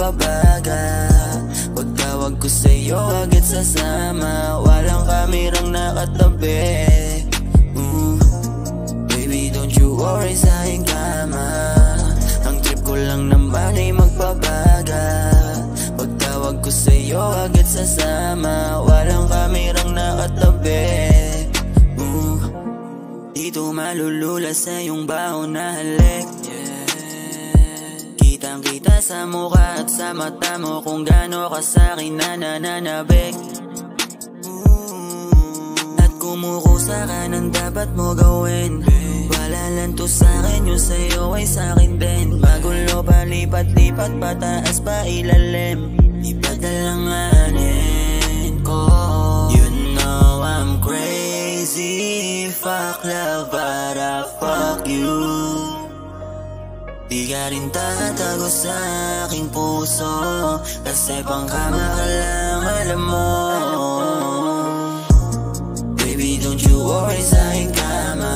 magbabaga. Pagtawag ko sa'yo agad sasama, walang kamerang nakatabi. Baby don't you worry sa aking kama, ang trip ko lang naman ay magbabaga. Pagtawag ko sa'yo agad sasama, walang kamerang nakatabi. Dito malulula sa iyong baho na halik. Kitang-kita sa mukha at sa mata mo kung gaano ka sa'kin nananabik. At kumukusa ka ng dapat mo gawin. Wala lang to sa'kin, yung sa'yo ay sa'kin din. Magulo pa, lipat-lipat, pataas pa ilalim. Ipadalanganin ko. You know I'm crazy, fuck love but I fuck you. Di ka rin tatago sa aking puso, kasi pangkama ka lang alam mo. Baby don't you worry sa aking kama,